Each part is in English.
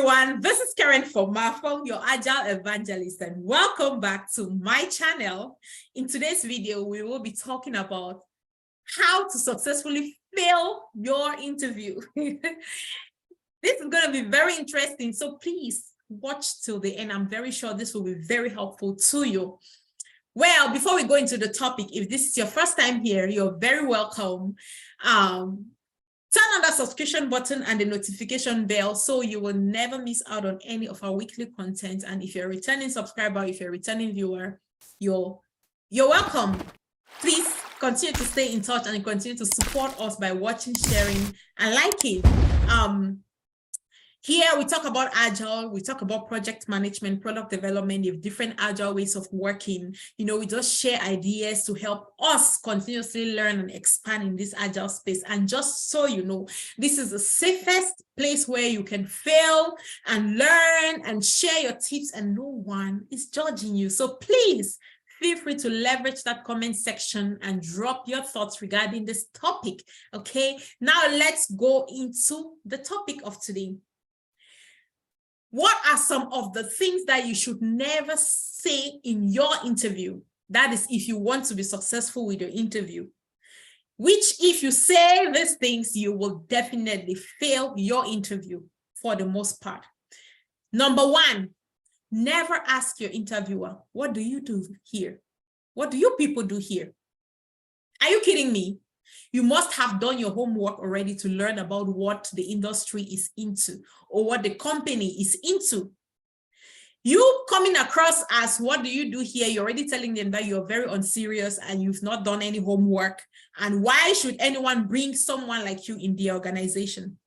everyone, this is Karen Fomafung, your Agile Evangelist, and welcome back to my channel. In today's video, we will be talking about how to successfully fail your interview. This is going to be very interesting, so please watch till the end. I'm very sure this will be very helpful to you. Well, before we go into the topic, if this is your first time here, you're very welcome. Turn on that subscription button and the notification bell so you will never miss out on any of our weekly content. And if you're a returning subscriber, if you're a returning viewer, you're welcome. Please continue to stay in touch and continue to support us by watching, sharing, and liking. Here we talk about Agile, we talk about project management, product development, with different Agile ways of working. You know, we just share ideas to help us continuously learn and expand in this Agile space. And just so you know, this is the safest place where you can fail and learn and share your tips, and no one is judging you. So please feel free to leverage that comment section and drop your thoughts regarding this topic. Okay, now let's go into the topic of today. What are some of the things that you should never say in your interview? That is, if you want to be successful with your interview, which if you say these things, you will definitely fail your interview for the most part. Number one, never ask your interviewer, what do you do here? What do you people do here? Are you kidding me? You must have done your homework already to learn about what the industry is into or what the company is into. You coming across as what do you do here? You're already telling them that you're very unserious and you've not done any homework. And why should anyone bring someone like you in the organization?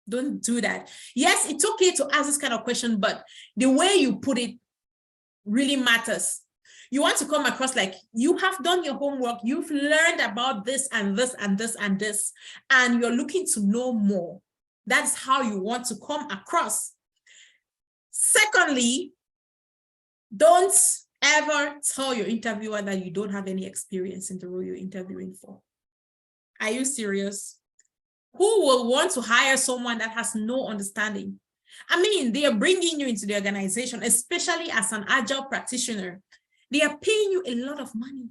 Don't do that. Yes, it's okay to ask this kind of question, but the way you put it really matters. You want to come across like you have done your homework, you've learned about this and this and this and this, and you're looking to know more. That's how you want to come across. Secondly, don't ever tell your interviewer that you don't have any experience in the role you're interviewing for. Are you serious? Who will want to hire someone that has no understanding? I mean, they are bringing you into the organization, especially as an Agile practitioner. They are paying you a lot of money.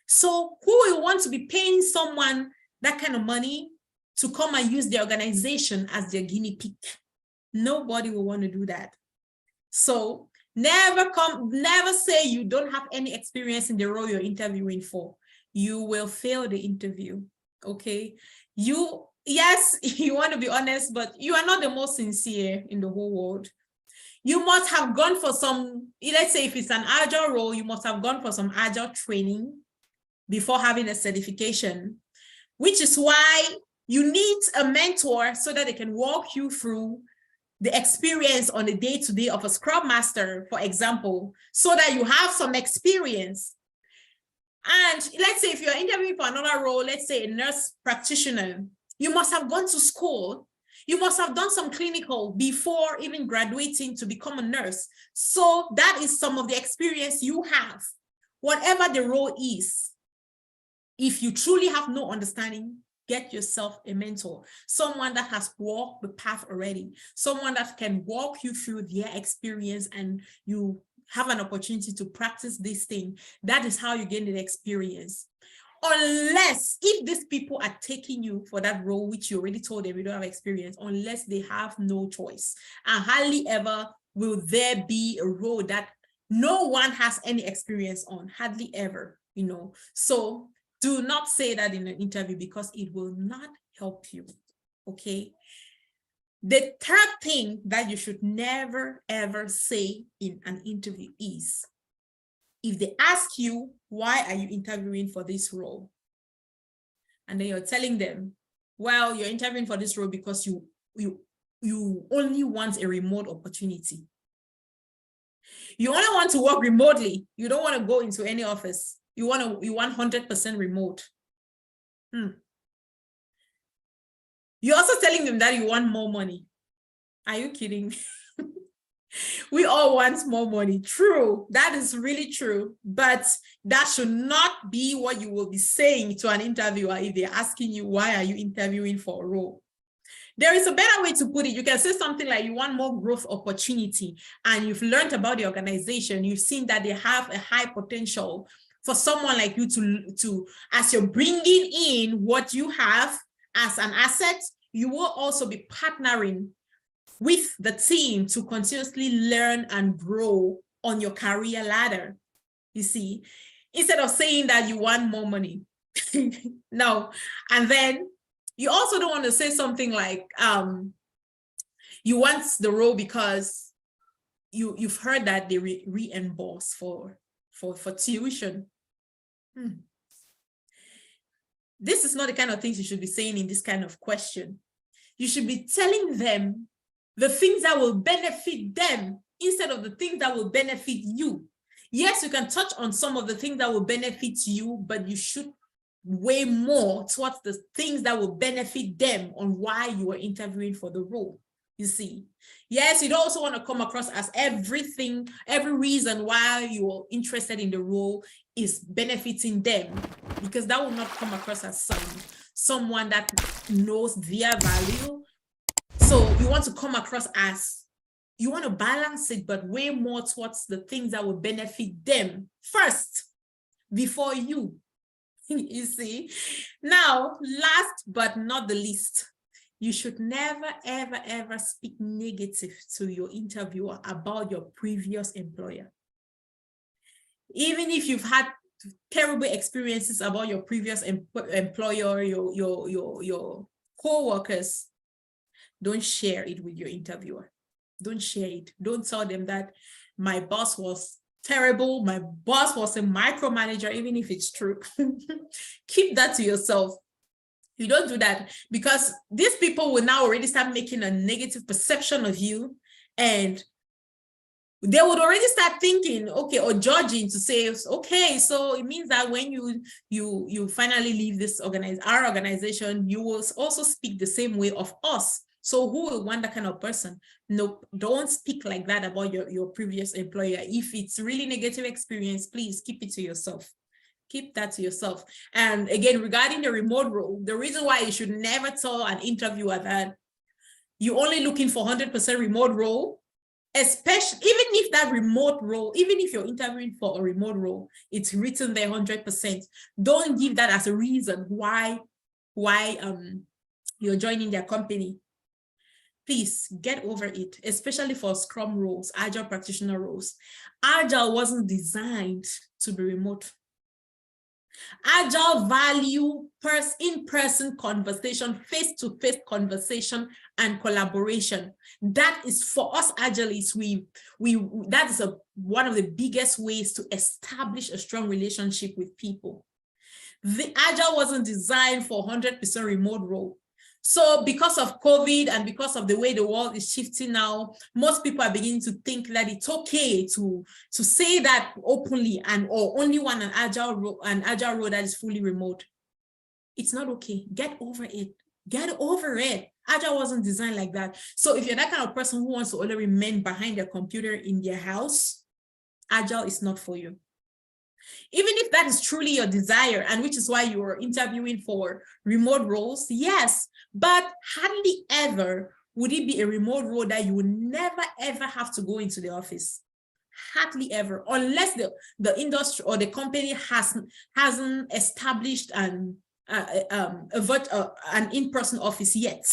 So who will want to be paying someone that kind of money to come and use the organization as their guinea pig? Nobody will want to do that. So never say you don't have any experience in the role you're interviewing for. You will fail the interview, okay? Yes, you want to be honest, but you are not the most sincere in the whole world. You must have gone for some, let's say if it's an Agile role, you must have gone for some Agile training before having a certification, which is why you need a mentor so that they can walk you through the experience on the day-to-day of a Scrum Master, for example, so that you have some experience. And let's say if you're interviewing for another role, let's say a nurse practitioner, you must have gone to school. You must have done some clinical before even graduating to become a nurse. So that is some of the experience you have. Whatever the role is, if you truly have no understanding, get yourself a mentor, someone that has walked the path already, someone that can walk you through their experience and you have an opportunity to practice this thing. That is how you gain the experience. Unless, if these people are taking you for that role, which you already told them you don't have experience, unless they have no choice. And hardly ever will there be a role that no one has any experience on, hardly ever, you know. So do not say that in an interview because it will not help you, okay? The third thing that you should never, ever say in an interview is, if they ask you, why are you interviewing for this role? And then you're telling them, well, you're interviewing for this role because you only want a remote opportunity. You only want to work remotely. You don't want to go into any office. You want 100% remote. You're also telling them that you want more money. Are you kidding me? We all want more money. True. That is really true. But that should not be what you will be saying to an interviewer if they're asking you, why are you interviewing for a role? There is a better way to put it. You can say something like you want more growth opportunity and you've learned about the organization. You've seen that they have a high potential for someone like you to as you're bringing in what you have as an asset, you will also be partnering with the team to continuously learn and grow on your career ladder. You see, instead of saying that you want more money. No. And then you also don't want to say something like you want the role because you've heard that they reimburse for tuition. This is not the kind of things you should be saying in this kind of question. You should be telling them the things that will benefit them instead of the things that will benefit you. Yes, you can touch on some of the things that will benefit you, but you should weigh more towards the things that will benefit them on why you are interviewing for the role. You see, yes, you don't also want to come across as every reason why you're interested in the role is benefiting them, because that will not come across as someone that knows their value. So you want to come across as, you want to balance it, but way more towards the things that will benefit them first before you. You see? Now, last but not the least, you should never, ever, ever speak negative to your interviewer about your previous employer. Even if you've had terrible experiences about your previous employer, your co-workers, don't share it with your interviewer. Don't share it. Don't tell them that my boss was terrible, my boss was a micromanager, even if it's true. Keep that to yourself. You don't do that, because these people will now already start making a negative perception of you, and they would already start thinking, okay, or judging to say, okay, so it means that when you finally leave this our organization, you will also speak the same way of us. So who will want that kind of person? Nope, don't speak like that about your previous employer. If it's really negative experience, please keep it to yourself. Keep that to yourself. And again, regarding the remote role, the reason why you should never tell an interviewer that you're only looking for 100% remote role, especially even if that remote role, even if you're interviewing for a remote role, it's written there 100%. Don't give that as a reason why you're joining their company. Please get over it, especially for Scrum roles, Agile practitioner roles. Agile wasn't designed to be remote. Agile value in-person conversation, face-to-face conversation and collaboration. That is, for us Agilists, that is one of the biggest ways to establish a strong relationship with people. The Agile wasn't designed for 100% remote role. So because of COVID and because of the way the world is shifting now, most people are beginning to think that it's okay to say that openly or only want an agile role that is fully remote. It's not okay. Get over it. Get over it. Agile wasn't designed like that. So if you're that kind of person who wants to only remain behind their computer in their house, Agile is not for you. Even if that is truly your desire, and which is why you are interviewing for remote roles, yes, but hardly ever would it be a remote role that you would never, ever have to go into the office. Hardly ever, unless the industry or the company hasn't established an in-person office yet.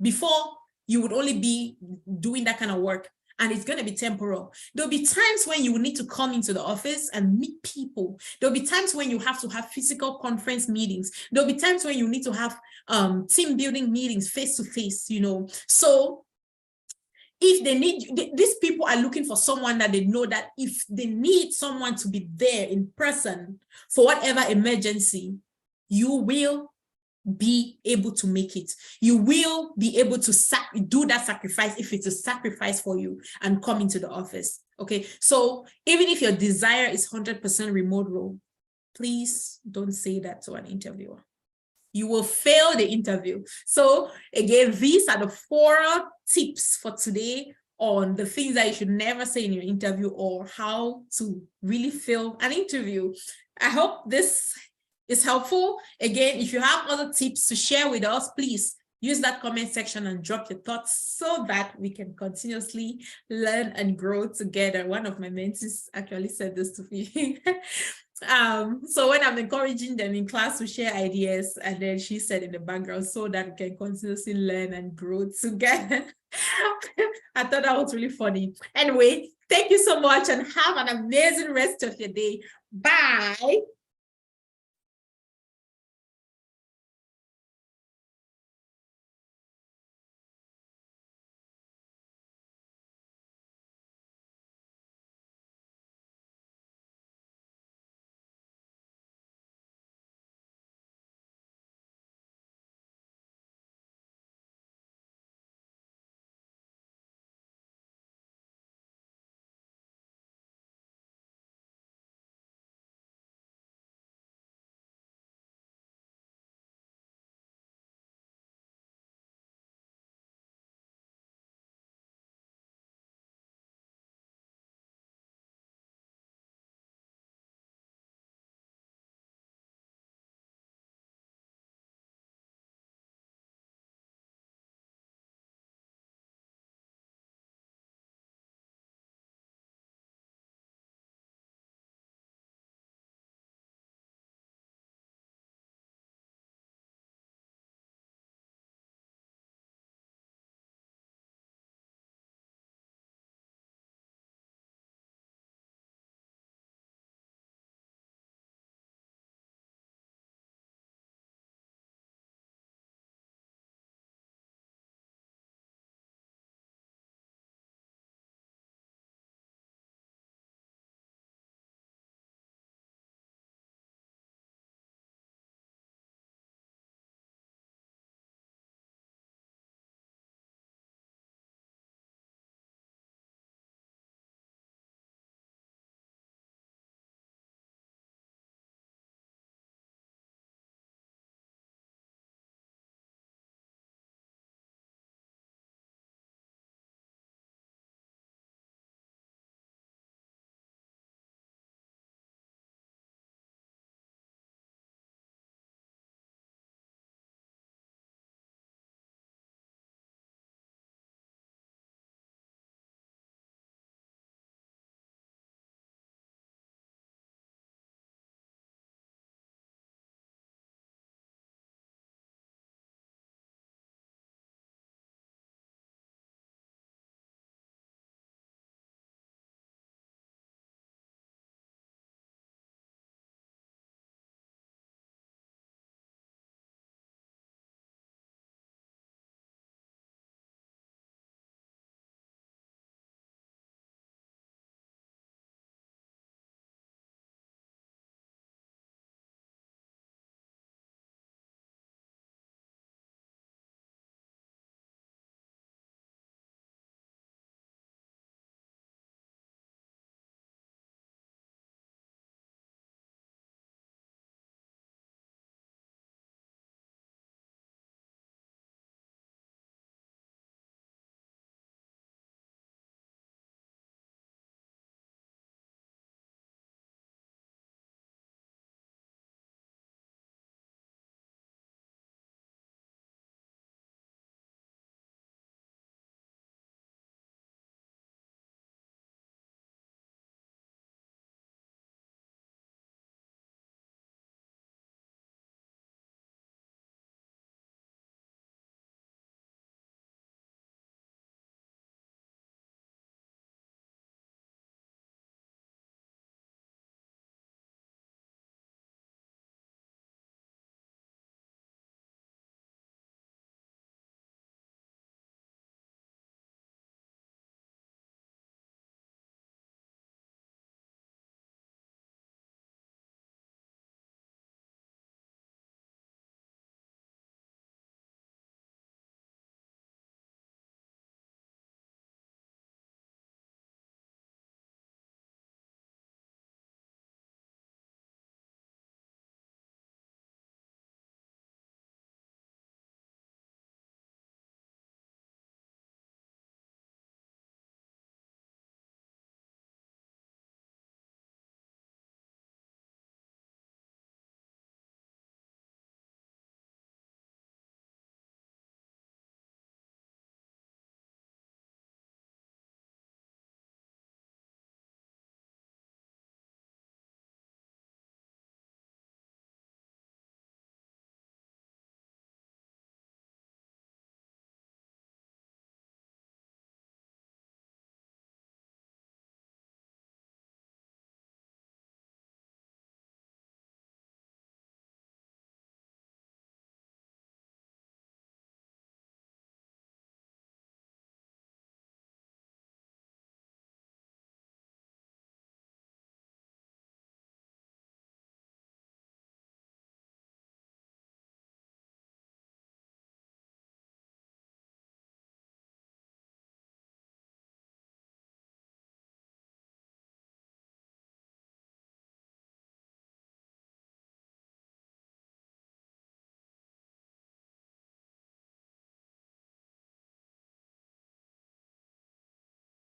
Before, you would only be doing that kind of work. And it's going to be temporal. There'll be times when you will need to come into the office and meet people. There'll be times when you have to have physical conference meetings. There'll be times when you need to have team building meetings face-to-face, So if they need, these people are looking for someone that they know that if they need someone to be there in person for whatever emergency, you will be able to make it. You will be able to do that sacrifice if it's a sacrifice for you and come into the office. Okay, so even if your desire is 100% remote role, please don't say that to an interviewer. You will fail the interview. So again, these are the 4 tips for today on the things that you should never say in your interview or how to really fail an interview. I hope this is helpful. Again, if you have other tips to share with us, please use that comment section and drop your thoughts so that we can continuously learn and grow together. One of my mentees actually said this to me. So when I'm encouraging them in class to share ideas, and then she said in the background, so that we can continuously learn and grow together. I thought that was really funny. Anyway, thank you so much and have an amazing rest of your day. Bye.